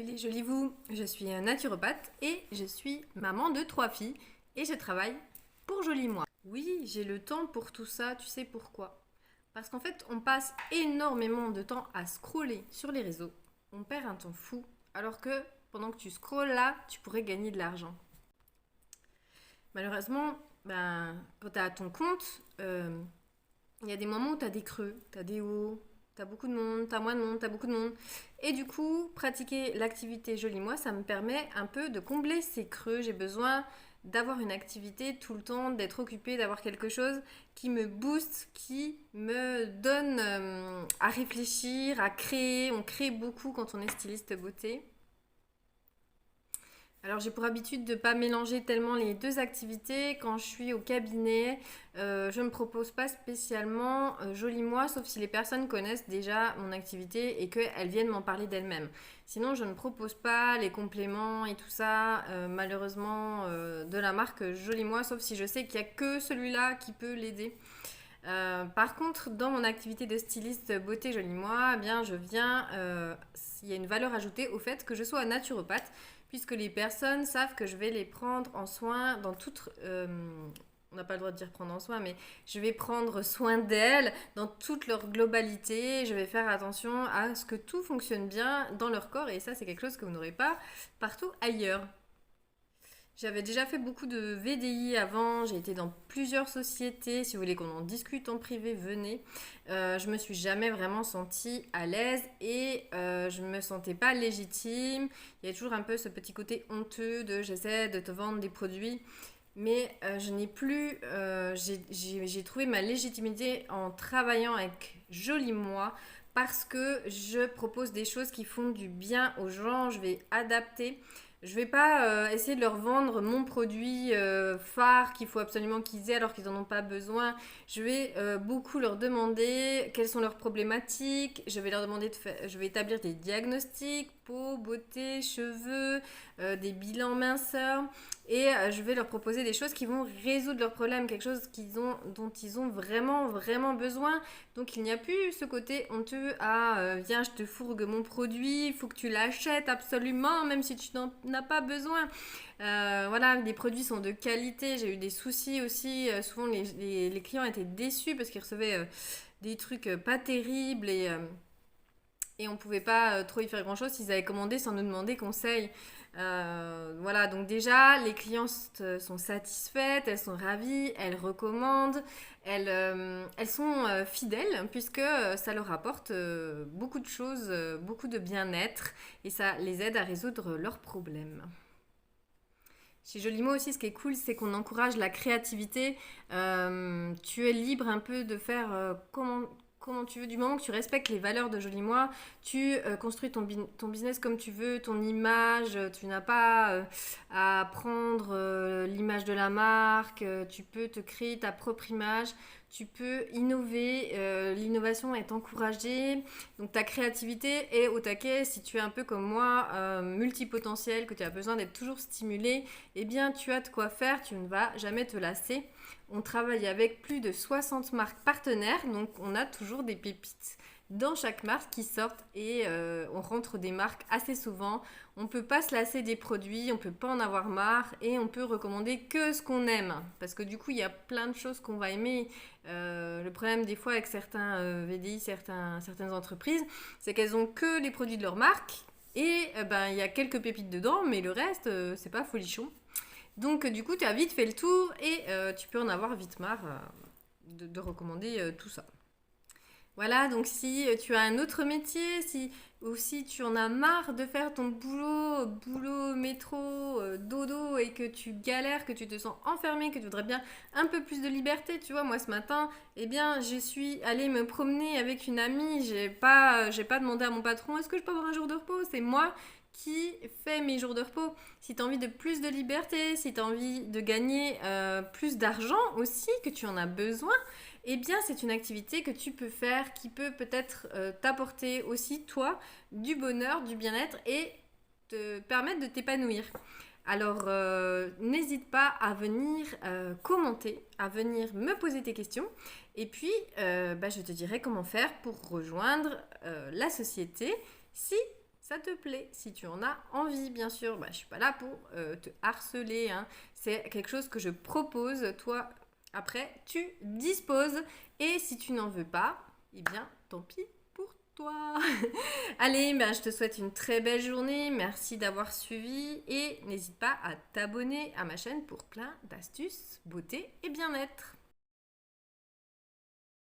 Salut les jolis vous, je suis naturopathe et je suis maman de 3 filles et je travaille pour Joli Moi. Oui, j'ai le temps pour tout ça, tu sais pourquoi? Parce qu'en fait, on passe énormément de temps à scroller sur les réseaux. On perd un temps fou, alors que pendant que tu scrolles là, tu pourrais gagner de l'argent. Malheureusement, quand tu as ton compte, il y a des moments où tu as des creux, tu as des hauts, tu as beaucoup de monde, tu as moins de monde, tu as beaucoup de monde. Et du coup, pratiquer l'activité Joli Moi, ça me permet un peu de combler ces creux. J'ai besoin d'avoir une activité tout le temps, d'être occupée, d'avoir quelque chose qui me booste, qui me donne à réfléchir, à créer. On crée beaucoup quand on est styliste beauté. Alors j'ai pour habitude de ne pas mélanger tellement les deux activités. Quand je suis au cabinet, je ne me propose pas spécialement Joli Moi, sauf si les personnes connaissent déjà mon activité et qu'elles viennent m'en parler d'elles-mêmes. Sinon, je ne propose pas les compléments et tout ça, malheureusement, de la marque Joli Moi, sauf si je sais qu'il n'y a que celui-là qui peut l'aider. Par contre, dans mon activité de styliste beauté Joli Moi, eh bien, il y a une valeur ajoutée au fait que je sois naturopathe, puisque les personnes savent que je vais les prendre en soin dans toute... on n'a pas le droit de dire prendre en soin, mais je vais prendre soin d'elles dans toute leur globalité. Je vais faire attention à ce que tout fonctionne bien dans leur corps, et ça, c'est quelque chose que vous n'aurez pas partout ailleurs. J'avais déjà fait beaucoup de VDI avant, j'ai été dans plusieurs sociétés. Si vous voulez qu'on en discute en privé, venez. Je me suis jamais vraiment sentie à l'aise et je me sentais pas légitime. Il y a toujours un peu ce petit côté honteux de j'essaie de te vendre des produits, mais je n'ai plus. J'ai trouvé ma légitimité en travaillant avec Joli Moi parce que je propose des choses qui font du bien aux gens. Je vais adapter. Je vais pas essayer de leur vendre mon produit phare qu'il faut absolument qu'ils aient alors qu'ils n'en ont pas besoin. Je vais beaucoup leur demander quelles sont leurs problématiques. Je vais leur demander je vais établir des diagnostics, peau, beauté, cheveux, des bilans minceur. Et je vais leur proposer des choses qui vont résoudre leurs problèmes, quelque chose dont ils ont vraiment, vraiment besoin. Donc il n'y a plus ce côté honteux viens, je te fourgue mon produit, il faut que tu l'achètes absolument, même si tu n'en as pas besoin. Voilà, les produits sont de qualité. J'ai eu des soucis aussi. Souvent, les clients étaient déçus parce qu'ils recevaient des trucs pas terribles et on pouvait pas trop y faire grand chose s'ils avaient commandé sans nous demander conseil. Voilà, donc déjà, les clientes sont satisfaites, elles sont ravies, elles recommandent, elles sont fidèles puisque ça leur apporte beaucoup de choses, beaucoup de bien-être et ça les aide à résoudre leurs problèmes. Chez Joli Moi aussi, ce qui est cool, c'est qu'on encourage la créativité. Tu es libre un peu de faire comment tu veux, du moment que tu respectes les valeurs de Joli Moi, tu construis ton business comme tu veux, ton image, tu n'as pas à prendre l'image de la marque, tu peux te créer ta propre image, tu peux innover, l'innovation est encouragée, donc ta créativité est au taquet. Si tu es un peu comme moi, multipotentiel, que tu as besoin d'être toujours stimulé, eh bien tu as de quoi faire, tu ne vas jamais te lasser. On travaille avec plus de 60 marques partenaires, donc on a toujours des pépites dans chaque marque qui sortent et on rentre des marques assez souvent. On ne peut pas se lasser des produits, on ne peut pas en avoir marre et on peut recommander que ce qu'on aime. Parce que du coup, il y a plein de choses qu'on va aimer. Le problème des fois avec certains VDI, certaines entreprises, c'est qu'elles ont que les produits de leur marque et il y a quelques pépites dedans, mais le reste, c'est pas folichon. Donc du coup, tu as vite fait le tour et tu peux en avoir vite marre de recommander tout ça. Voilà, donc si tu as un autre métier, si tu en as marre de faire ton boulot, métro, dodo, et que tu galères, que tu te sens enfermé, que tu voudrais bien un peu plus de liberté, tu vois, moi ce matin, eh bien, je suis allée me promener avec une amie, j'ai pas demandé à mon patron, est-ce que je peux avoir un jour de repos? C'est moi qui fais mes jours de repos. Si tu as envie de plus de liberté, si tu as envie de gagner plus d'argent aussi, que tu en as besoin, eh bien, c'est une activité que tu peux faire qui peut peut-être t'apporter aussi, toi, du bonheur, du bien-être et te permettre de t'épanouir. Alors, n'hésite pas à venir commenter, à venir me poser tes questions. Et puis, je te dirai comment faire pour rejoindre la société si ça te plaît, si tu en as envie, bien sûr. Je ne suis pas là pour te harceler, hein. C'est quelque chose que je propose. Toi, après, tu disposes. Et si tu n'en veux pas, eh bien, tant pis pour toi. Allez, je te souhaite une très belle journée. Merci d'avoir suivi. Et n'hésite pas à t'abonner à ma chaîne pour plein d'astuces, beauté et bien-être.